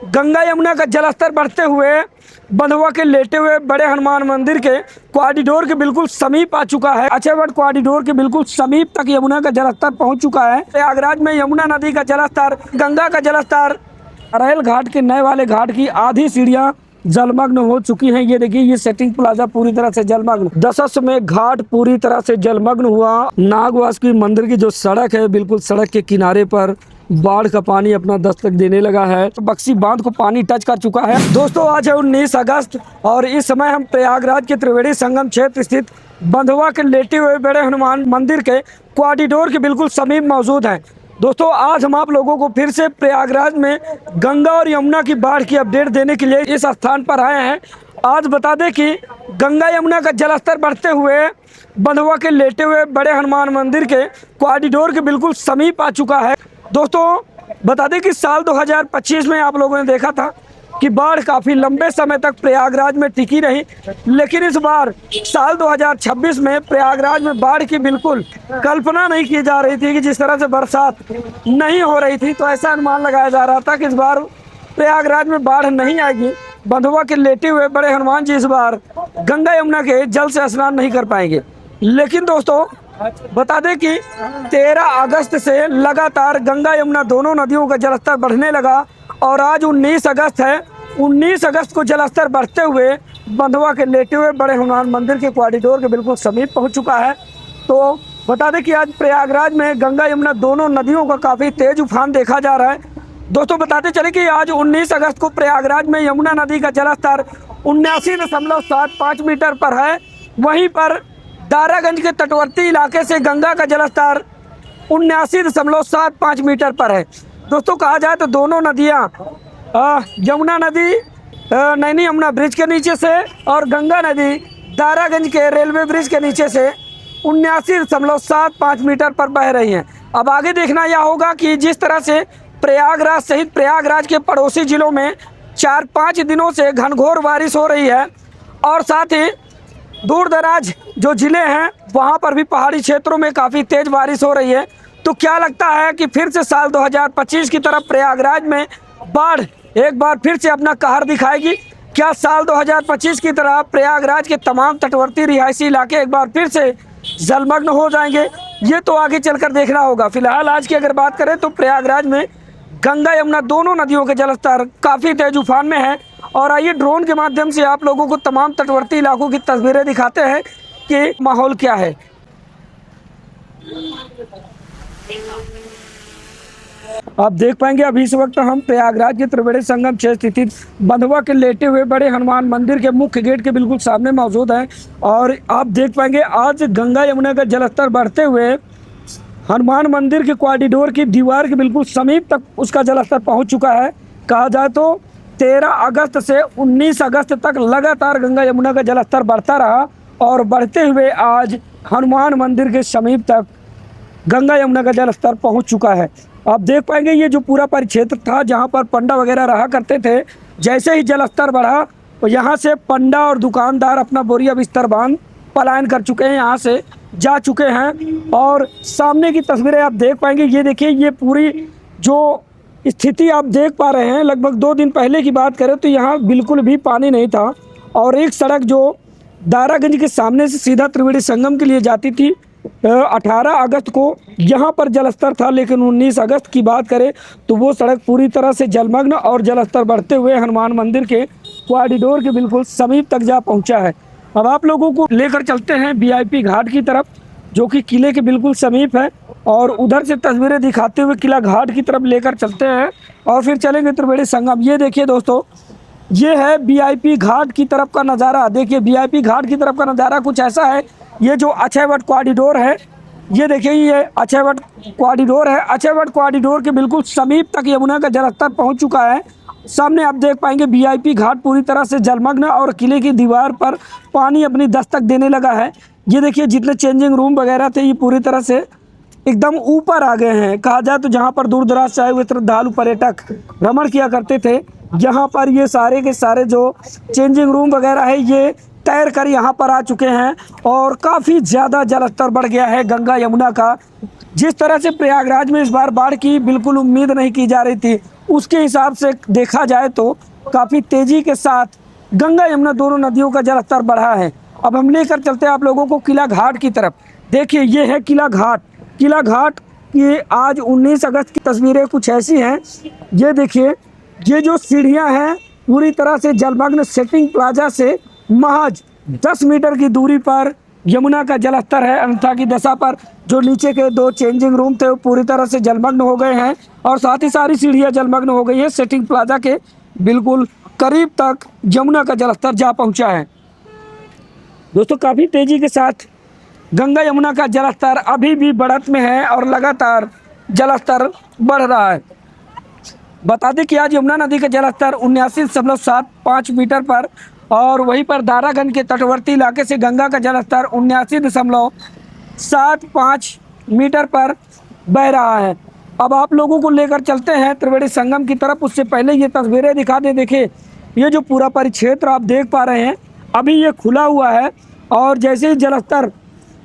गंगा यमुना का जलस्तर बढ़ते हुए बंधुआ के लेटे हुए बड़े हनुमान मंदिर के कॉरिडोर के बिल्कुल समीप आ चुका है। अक्षयवट कॉरिडोर के बिल्कुल समीप तक यमुना का जलस्तर पहुंच चुका है। प्रयागराज में यमुना नदी का जलस्तर, गंगा का जलस्तर, अरैल घाट के नए वाले घाट की आधी सीढ़ियां जलमग्न हो चुकी हैं। ये देखिए, ये सेटिंग प्लाजा पूरी तरह से जलमग्न। दशस में घाट पूरी तरह से जलमग्न हुआ। नागवासुकी मंदिर की जो सड़क है, बिल्कुल सड़क के किनारे पर बाढ़ का पानी अपना दस्तक देने लगा है। तो बक्सी बांध को पानी टच कर चुका है। दोस्तों, आज है 19 अगस्त और इस समय हम प्रयागराज के त्रिवेणी संगम क्षेत्र स्थित बंधुआ के लेटे हुए बड़े हनुमान मंदिर के कॉरिडोर के बिल्कुल समीप मौजूद हैं। दोस्तों, आज हम आप लोगों को फिर से प्रयागराज में गंगा और यमुना की बाढ़ की अपडेट देने के लिए इस स्थान पर आए हैं। आज बता दें कि गंगा यमुना का जलस्तर बढ़ते हुए बंधुआ के लेटे हुए बड़े हनुमान मंदिर के कॉरिडोर के बिल्कुल समीप आ चुका है। दोस्तों, बता दें कि साल 2025 में आप लोगों ने देखा था कि बाढ़ काफ़ी लंबे समय तक प्रयागराज में टिकी रही, लेकिन इस बार साल 2026 में प्रयागराज में बाढ़ की बिल्कुल कल्पना नहीं की जा रही थी कि जिस तरह से बरसात नहीं हो रही थी, तो ऐसा अनुमान लगाया जा रहा था कि इस बार प्रयागराज में बाढ़ नहीं आएगी। बंधुआ के लेटे हुए बड़े हनुमान जी इस बार गंगा यमुना के जल से स्नान नहीं कर पाएंगे। लेकिन दोस्तों, बता दें कि 13 अगस्त से लगातार गंगा यमुना दोनों नदियों का जलस्तर बढ़ने लगा और आज 19 अगस्त है। 19 अगस्त को जलस्तर बढ़ते हुए बंधुआ के लेटे हुए बड़े हनुमान मंदिर के कॉरिडोर के बिल्कुल समीप पहुंच चुका है। तो बता दें कि आज प्रयागराज में गंगा यमुना दोनों नदियों का काफ़ी तेज उफान देखा जा रहा है। दोस्तों, बताते चले कि आज 19 अगस्त को प्रयागराज में यमुना नदी का जलस्तर 79.75 मीटर पर है। वहीं पर दारागंज के तटवर्ती इलाके से गंगा का जलस्तर 79.75 मीटर पर है। दोस्तों, कहा जाए तो दोनों नदियां यमुना नदी नैनी यमुना ब्रिज के नीचे से और गंगा नदी दारागंज के रेलवे ब्रिज के नीचे से 79.75 मीटर पर बह रही हैं। अब आगे देखना यह होगा कि जिस तरह से प्रयागराज सहित प्रयागराज के पड़ोसी जिलों में 4-5 दिनों से घनघोर बारिश हो रही है और साथ ही दूर दराज जो ज़िले हैं वहाँ पर भी पहाड़ी क्षेत्रों में काफ़ी तेज़ बारिश हो रही है, तो क्या लगता है कि फिर से साल 2025 की तरफ प्रयागराज में बाढ़ एक बार फिर से अपना कहर दिखाएगी? क्या साल 2025 की तरह प्रयागराज के तमाम तटवर्ती रिहायशी इलाके एक बार फिर से जलमग्न हो जाएंगे? ये तो आगे चलकर देखना होगा। फिलहाल आज की अगर बात करें तो प्रयागराज में गंगा यमुना दोनों नदियों के जलस्तर काफ़ी तेज उफान में है। और आइए ड्रोन के माध्यम से आप लोगों को तमाम तटवर्ती इलाकों की तस्वीरें दिखाते हैं कि माहौल क्या है। आप देख पाएंगे अभी इस वक्त हम प्रयागराज के त्रिवेणी संगम क्षेत्र स्थित बंधुआ के लेटे हुए बड़े हनुमान मंदिर के मुख्य गेट के बिल्कुल सामने मौजूद हैं और आप देख पाएंगे आज गंगा यमुना का जलस्तर बढ़ते हुए हनुमान मंदिर के कॉरिडोर की दीवार के बिल्कुल समीप तक उसका जलस्तर पहुंच चुका है। कहा जाए तो 13 अगस्त से 19 अगस्त तक लगातार गंगा यमुना का जलस्तर बढ़ता रहा और बढ़ते हुए आज हनुमान मंदिर के समीप तक गंगा यमुना का जलस्तर पहुंच चुका है। आप देख पाएंगे ये जो पूरा परिक्षेत्र था जहां पर पंडा वगैरह रहा करते थे, जैसे ही जलस्तर बढ़ा तो यहां से पंडा और दुकानदार अपना बोरिया बिस्तर बांध पलायन कर चुके हैं, यहाँ से जा चुके हैं। और सामने की तस्वीरें आप देख पाएंगे। ये देखिए, ये पूरी जो स्थिति आप देख पा रहे हैं, लगभग 2 दिन पहले की बात करें तो यहाँ बिल्कुल भी पानी नहीं था और एक सड़क जो दारागंज के सामने से सीधा त्रिवेणी संगम के लिए जाती थी 18 अगस्त को यहाँ पर जलस्तर था, लेकिन 19 अगस्त की बात करें तो वो सड़क पूरी तरह से जलमग्न और जलस्तर बढ़ते हुए हनुमान मंदिर के कॉरिडोर के बिल्कुल समीप तक जा पहुँचा है। अब आप लोगों को लेकर चलते हैं वीआईपी घाट की तरफ, जो कि किले के बिल्कुल समीप है और उधर से तस्वीरें दिखाते हुए किला घाट की तरफ लेकर चलते हैं और फिर चलेंगे त्रिवेणी संगम। ये देखिए दोस्तों, ये है वीआईपी घाट की तरफ का नज़ारा। देखिए, वीआईपी घाट की तरफ का नज़ारा कुछ ऐसा है। ये जो अक्षयवट कॉरिडोर है, ये देखिए, ये अक्षयवट कॉरिडोर है। अक्षयवट कॉरिडोर के बिल्कुल समीप तक यमुना का जलस्तर पहुँच चुका है। सामने आप देख पाएंगे वीआईपी घाट पूरी तरह से जलमग्न और किले की दीवार पर पानी अपनी दस्तक देने लगा है। ये देखिए, जितने चेंजिंग रूम वगैरह थे ये पूरी तरह से एकदम ऊपर आ गए हैं। कहा जाए तो जहाँ पर दूर दराज से आए हुए श्रद्धालु पर्यटक भ्रमण किया करते थे, यहाँ पर ये सारे के सारे जो चेंजिंग रूम वगैरह है ये तैर कर यहाँ पर आ चुके हैं और काफ़ी ज़्यादा जलस्तर बढ़ गया है गंगा यमुना का। जिस तरह से प्रयागराज में इस बार बाढ़ की बिल्कुल उम्मीद नहीं की जा रही थी, उसके हिसाब से देखा जाए तो काफ़ी तेज़ी के साथ गंगा यमुना दोनों नदियों का जलस्तर बढ़ा है। अब हम लेकर चलते हैं आप लोगों को किला घाट की तरफ। देखिए ये है किला घाट। किला घाट की आज 19 अगस्त की तस्वीरें कुछ ऐसी हैं। ये देखिए, ये जो सीढ़ियां हैं पूरी तरह से जलमग्न सेटिंग प्लाजा से महज 10 मीटर की दूरी पर यमुना का जलस्तर है। अनथा की दशा पर जो नीचे के 2 चेंजिंग रूम थे वो पूरी तरह से जलमग्न हो गए हैं और साथ ही सारी सीढ़ियां जलमग्न हो गई है। सेटिंग प्लाजा के बिल्कुल करीब तक यमुना का जलस्तर जा पहुंचा है। दोस्तों काफ़ी तेज़ी के साथ गंगा यमुना का जलस्तर अभी भी बढ़त में है और लगातार जलस्तर बढ़ रहा है। बता दें कि आज यमुना नदी का जलस्तर 79.75 मीटर पर और वहीं पर दारागंज के तटवर्ती इलाके से गंगा का जलस्तर 79.75 मीटर पर बह रहा है। अब आप लोगों को लेकर चलते हैं त्रिवेणी संगम की तरफ। उससे पहले ये तस्वीरें दिखा दें। देखिए ये जो पूरा परिक्षेत्र आप देख पा रहे हैं अभी ये खुला हुआ है और जैसे ही जलस्तर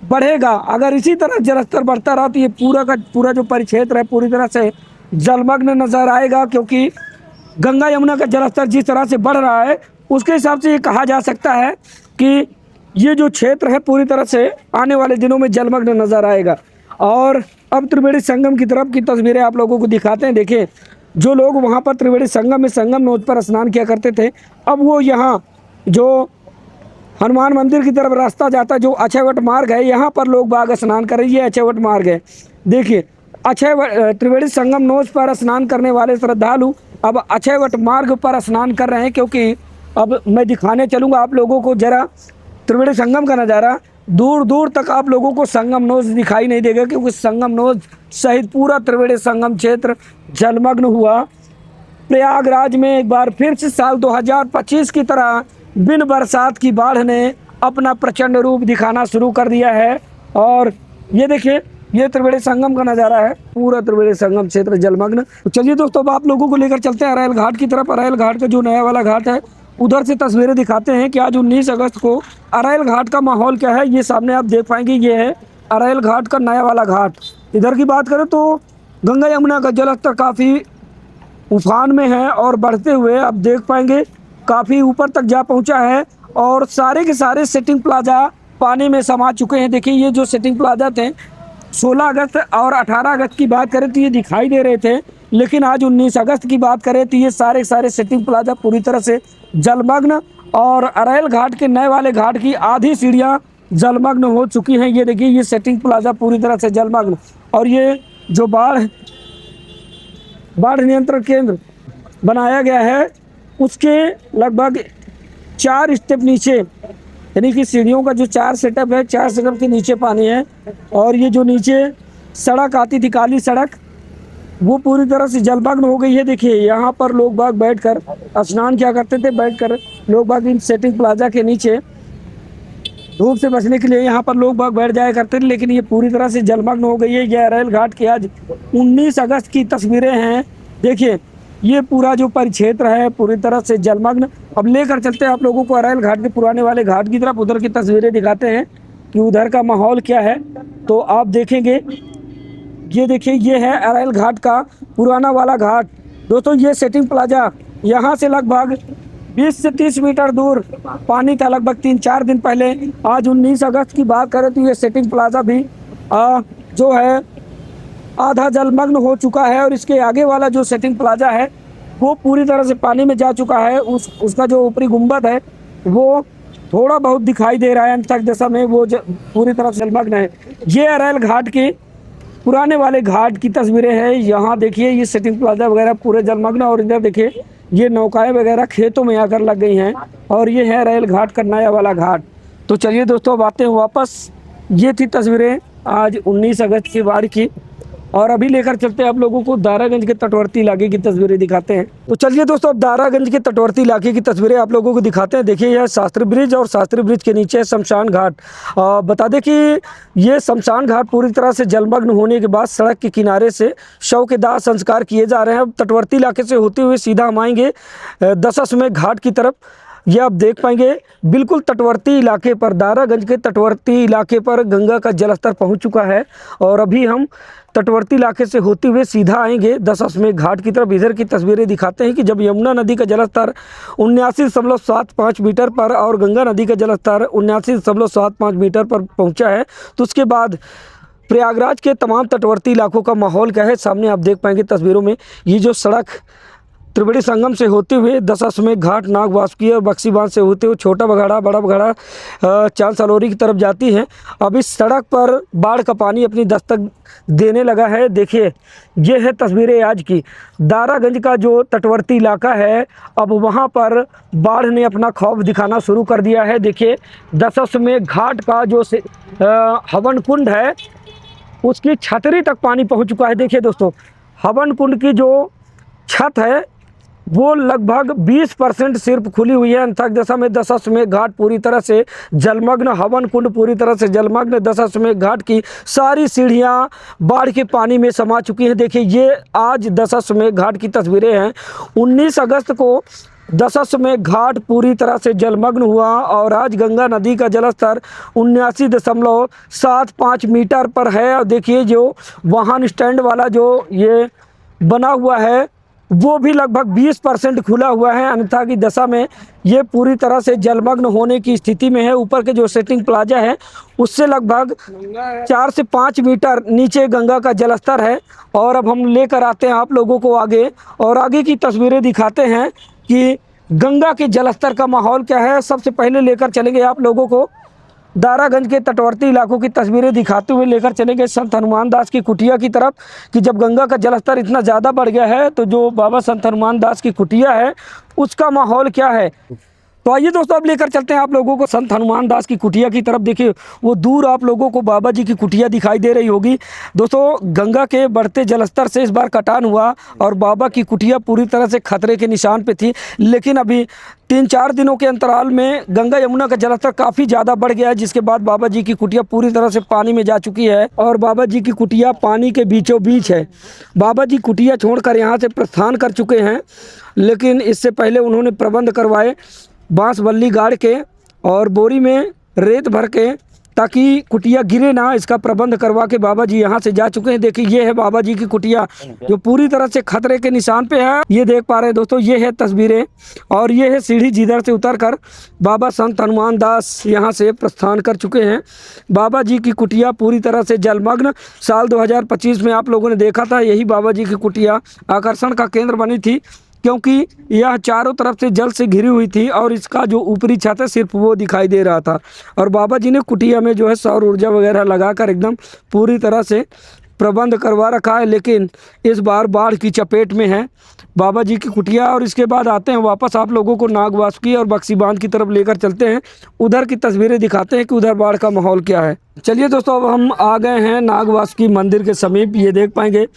बढ़ेगा, अगर इसी तरह जलस्तर बढ़ता रहा तो ये पूरा का पूरा जो परिक्षेत्र है पूरी तरह से जलमग्न नजर आएगा, क्योंकि गंगा यमुना का जलस्तर जिस तरह से बढ़ रहा है उसके हिसाब से ये कहा जा सकता है कि ये जो क्षेत्र है पूरी तरह से आने वाले दिनों में जलमग्न नजर आएगा। और अब त्रिवेणी संगम की तरफ की तस्वीरें आप लोगों को दिखाते हैं। देखिए जो लोग वहाँ पर त्रिवेणी संगम में संगम नोद पर स्नान किया करते थे, अब वो यहाँ जो हनुमान मंदिर की तरफ रास्ता जाता है, जो अक्षयवट मार्ग है, यहाँ पर लोग बाग स्नान कर रहे हैं। ये अक्षयवट मार्ग है। देखिए त्रिवेणी संगम नोज पर स्नान करने वाले श्रद्धालु अब अक्षयवट मार्ग पर स्नान कर रहे हैं, क्योंकि अब मैं दिखाने चलूँगा आप लोगों को जरा त्रिवेणी संगम का नज़ारा। दूर दूर तक आप लोगों को संगम नोज दिखाई नहीं देगा, क्योंकि संगम नोज सहित पूरा त्रिवेणी संगम क्षेत्र जलमग्न हुआ। प्रयागराज में एक बार फिर से साल 2025 की तरह बिन बरसात की बाढ़ ने अपना प्रचंड रूप दिखाना शुरू कर दिया है। और ये देखिए ये त्रिवेणी संगम का नज़ारा है, पूरा त्रिवेणी संगम क्षेत्र जलमग्न। तो चलिए दोस्तों अब आप लोगों को लेकर चलते हैं अरैल घाट की तरफ। अरैल घाट का जो नया वाला घाट है उधर से तस्वीरें दिखाते हैं कि आज 19 अगस्त को अरैल घाट का माहौल क्या है। ये सामने आप देख पाएंगे, ये है अरैल घाट का नया वाला घाट। इधर की बात करें तो गंगा यमुना का जलस्तर काफ़ी उफान में है और बढ़ते हुए आप देख पाएंगे काफ़ी ऊपर तक जा पहुंचा है और सारे के सारे सेटिंग प्लाजा पानी में समा चुके हैं। देखिए ये जो सेटिंग प्लाजा थे 16 अगस्त और 18 अगस्त की बात करें तो ये दिखाई दे रहे थे, लेकिन आज 19 अगस्त की बात करें तो ये सारे सारे सेटिंग प्लाजा पूरी तरह से जलमग्न और अरैल घाट के नए वाले घाट की आधी सीढ़ियाँ जलमग्न हो चुकी हैं। ये देखिए ये सेटिंग प्लाजा पूरी तरह से जलमग्न। और ये जो बाढ़ नियंत्रण केंद्र बनाया गया है उसके लगभग 4 स्टेप नीचे, यानी कि सीढ़ियों का जो 4 सेटअप है, 4 सेटअप के नीचे पानी है। और ये जो नीचे सड़क आती थी काली सड़क वो पूरी तरह से जलमग्न हो गई है। देखिए यहाँ पर लोग बाग बैठकर स्नान किया करते थे, बैठकर लोग बाग इन सेटिंग प्लाजा के नीचे धूप से बचने के लिए यहाँ पर लोग बाग बैठ जाया करते थे, लेकिन ये पूरी तरह से जलमग्न हो गई है। यह अरैल घाट की आज 19 अगस्त की तस्वीरें हैं। देखिए ये पूरा जो परिक्षेत्र है पूरी तरह से जलमग्न। अब लेकर चलते हैं आप लोगों को अरैल घाट के पुराने वाले घाट की तरफ। उधर की तस्वीरें दिखाते हैं कि उधर का माहौल क्या है। तो आप देखेंगे, ये देखिए ये है अरैल घाट का पुराना वाला घाट। दोस्तों ये सेटिंग प्लाजा यहाँ से लगभग 20 से 30 मीटर दूर पानी था लगभग 3-4 दिन पहले। आज 19 अगस्त की बात करें तो ये सेटिंग प्लाजा भी जो है आधा जलमग्न हो चुका है और इसके आगे वाला जो सेटिंग प्लाजा है वो पूरी तरह से पानी में जा चुका है। उसका जो ऊपरी गुंबद है वो थोड़ा बहुत दिखाई दे रहा है, अंत तक दशा में वो पूरी तरह से जलमग्न है। ये अरैल घाट के पुराने वाले घाट की तस्वीरें हैं। यहाँ देखिए ये सेटिंग प्लाजा वगैरह पूरे जलमग्न और इधर देखिए ये नौकाएं वगैरह खेतों में आकर लग गई हैं। और ये है अरैल घाट का नया वाला घाट। तो चलिए दोस्तों अब आते हैं वापस। ये थी तस्वीरें आज 19 अगस्त की बाढ़ की। और अभी लेकर चलते हैं आप लोगों को दारागंज के तटवर्ती इलाके की तस्वीरें दिखाते हैं। तो चलिए दोस्तों अब दारागंज के तटवर्ती इलाके की तस्वीरें आप लोगों को दिखाते हैं। देखिए यह शास्त्री ब्रिज और शास्त्री ब्रिज के नीचे शमशान घाट। बता दें कि ये शमशान घाट पूरी तरह से जलमग्न होने के बाद सड़क के किनारे से शव के दाह संस्कार किए जा रहे हैं। अब तटवर्ती इलाके से होते हुए सीधा हम आएंगे दशाश्वमेध घाट की तरफ। ये आप देख पाएंगे बिल्कुल तटवर्ती इलाके पर, दारागंज के तटवर्ती इलाके पर गंगा का जलस्तर पहुंच चुका है। और अभी हम तटवर्ती इलाके से होते हुए सीधा आएंगे दशाश्वमेध घाट की तरफ। इधर की तस्वीरें दिखाते हैं कि जब यमुना नदी का जलस्तर 79.75 मीटर पर और गंगा नदी का जलस्तर 79.75 मीटर पर पहुंचा है, तो उसके बाद प्रयागराज के तमाम तटवर्ती इलाकों का माहौल क्या है, सामने आप देख पाएंगे तस्वीरों में। ये जो सड़क त्रिवेणी संगम से होते हुए दशाश्वमेध घाट, नाग वासुकी और बक्सी बांध से होते हुए छोटा बघाड़ा, बड़ा बघाड़ा, चांद सलोरी की तरफ जाती है। अब इस सड़क पर बाढ़ का पानी अपनी दस्तक देने लगा है। देखिए, ये है तस्वीरें आज की। दारागंज का जो तटवर्ती इलाका है, अब वहाँ पर बाढ़ ने अपना खौफ दिखाना शुरू कर दिया है। देखिए, दशाश्वमेध घाट का जो हवन कुंड है, उसकी छतरी तक पानी पहुँच चुका है। देखिए दोस्तों, हवन कुंड की जो छत है वो लगभग 20% सिर्फ खुली हुई है। अन्यथा दशाश्वमेध घाट पूरी तरह से जलमग्न, हवन कुंड पूरी तरह से जलमग्न। दशाश्वमेध घाट की सारी सीढ़ियां बाढ़ के पानी में समा चुकी हैं। देखिए, ये आज दशाश्वमेध घाट की तस्वीरें हैं। 19 अगस्त को दशाश्वमेध घाट पूरी तरह से जलमग्न हुआ और आज गंगा नदी का जलस्तर 79.75 मीटर पर है। और देखिए, जो वाहन स्टैंड वाला जो ये बना हुआ है वो भी लगभग 20% खुला हुआ है। अन्यथा की दशा में ये पूरी तरह से जलमग्न होने की स्थिति में है। ऊपर के जो सेटिंग प्लाजा है उससे लगभग 4 से 5 मीटर नीचे गंगा का जलस्तर है। और अब हम लेकर आते हैं आप लोगों को आगे, और आगे की तस्वीरें दिखाते हैं कि गंगा के जलस्तर का माहौल क्या है। सबसे पहले लेकर चलेंगे आप लोगों को दारागंज के तटवर्ती इलाकों की तस्वीरें दिखाते हुए लेकर चलेंगे संत हनुमान दास की कुटिया की तरफ, कि जब गंगा का जलस्तर इतना ज़्यादा बढ़ गया है तो जो बाबा संत हनुमान दास की कुटिया है उसका माहौल क्या है। तो आइए दोस्तों, अब लेकर चलते हैं आप लोगों को संत हनुमान दास की कुटिया की तरफ। देखिए, वो दूर आप लोगों को बाबा जी की कुटिया दिखाई दे रही होगी। दोस्तों, गंगा के बढ़ते जलस्तर से इस बार कटान हुआ और बाबा की कुटिया पूरी तरह से खतरे के निशान पे थी। लेकिन अभी 3-4 दिनों के अंतराल में गंगा यमुना का जलस्तर काफ़ी ज़्यादा बढ़ गया है, जिसके बाद बाबा जी की कुटिया पूरी तरह से पानी में जा चुकी है और बाबा जी की कुटिया पानी के बीचों बीच है। बाबा जी कुटिया छोड़कर यहाँ से प्रस्थान कर चुके हैं, लेकिन इससे पहले उन्होंने प्रबंध करवाए बांस बल्ली गाड़ के और बोरी में रेत भर के, ताकि कुटिया गिरे ना, इसका प्रबंध करवा के बाबा जी यहाँ से जा चुके हैं। देखिए, ये है बाबा जी की कुटिया जो पूरी तरह से खतरे के निशान पे है। ये देख पा रहे हैं दोस्तों, ये है तस्वीरें और ये है सीढ़ी जिधर से उतर कर बाबा संत हनुमान दास यहाँ से प्रस्थान कर चुके हैं। बाबा जी की कुटिया पूरी तरह से जलमग्न। साल 2025 में आप लोगों ने देखा था, यही बाबा जी की कुटिया आकर्षण का केंद्र बनी थी, क्योंकि यह चारों तरफ से जल से घिरी हुई थी और इसका जो ऊपरी छत है सिर्फ वो दिखाई दे रहा था। और बाबा जी ने कुटिया में जो है सौर ऊर्जा वगैरह लगाकर एकदम पूरी तरह से प्रबंध करवा रखा है। लेकिन इस बार बाढ़ की चपेट में है बाबा जी की कुटिया। और इसके बाद आते हैं वापस आप लोगों को नाग वासुकी और बक्सी बांध की तरफ लेकर चलते हैं। उधर की तस्वीरें दिखाते हैं कि उधर बाढ़ का माहौल क्या है। चलिए दोस्तों, अब हम आ गए हैं नाग वासुकी मंदिर के समीप। ये देख पाएंगे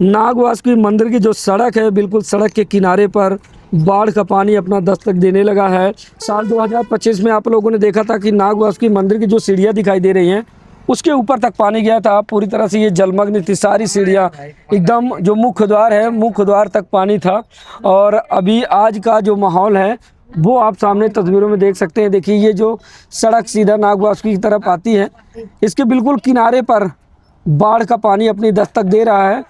नाग वासुकी मंदिर की जो सड़क है, बिल्कुल सड़क के किनारे पर बाढ़ का पानी अपना दस्तक देने लगा है। साल 2025 में आप लोगों ने देखा था कि नाग वासुकी मंदिर की जो सीढ़ियाँ दिखाई दे रही हैं उसके ऊपर तक पानी गया था। पूरी तरह से ये जलमग्न थी सारी सीढ़ियाँ, एकदम जो मुख्य द्वार है मुख्य द्वार तक पानी था। और अभी आज का जो माहौल है वो आप सामने तस्वीरों में देख सकते हैं। देखिए, ये जो सड़क सीधा नाग वासुकी की तरफ आती है, इसके बिल्कुल किनारे पर बाढ़ का पानी अपनी दस्तक दे रहा है।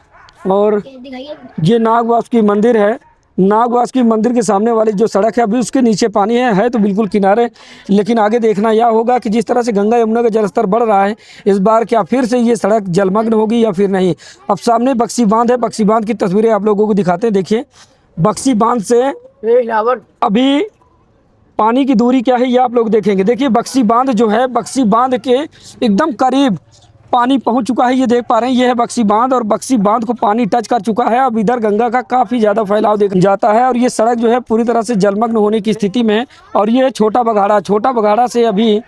और ये नाग वासुकी मंदिर है। नाग वासुकी मंदिर के सामने वाली जो सड़क है अभी उसके नीचे पानी है तो बिल्कुल किनारे। लेकिन आगे देखना यह होगा कि जिस तरह से गंगा यमुना का जलस्तर बढ़ रहा है, इस बार क्या फिर से ये सड़क जलमग्न होगी या फिर नहीं। अब सामने बक्सी बांध है, बक्सी बांध की तस्वीरें आप लोगों को दिखाते हैं। देखिए, बक्सी बांध से अभी पानी की दूरी क्या है ये आप लोग देखेंगे। देखिए, बक्सी बांध जो है, बक्सी बांध के एकदम करीब पानी पहुंच चुका है। ये देख पा रहे हैं, ये है बक्सी बांध और बक्सी बांध को पानी टच कर चुका है। अब इधर गंगा का काफ़ी ज़्यादा फैलाव देखा जाता है और ये सड़क जो है पूरी तरह से जलमग्न होने की स्थिति में है। और ये है छोटा बघाड़ा। छोटा बघाड़ा से अभी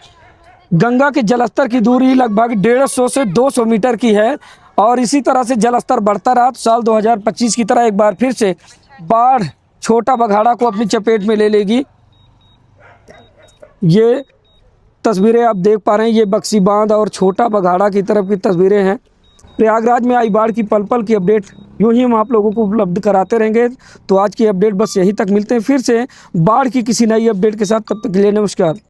गंगा के जलस्तर की दूरी लगभग 150 से 200 मीटर की है। और इसी तरह से जलस्तर बढ़ता रहा तो साल 2025 की तरह एक बार फिर से बाढ़ छोटा बघाड़ा को अपनी चपेट में ले लेगी। ये तस्वीरें आप देख पा रहे हैं, ये बक्सी बांध और छोटा बघाड़ा की तरफ की तस्वीरें हैं। प्रयागराज में आई बाढ़ की पल पल की अपडेट यूं ही हम आप लोगों को उपलब्ध कराते रहेंगे। तो आज की अपडेट बस यहीं तक, मिलते हैं फिर से बाढ़ की किसी नई अपडेट के साथ, तब तक के लिए नमस्कार।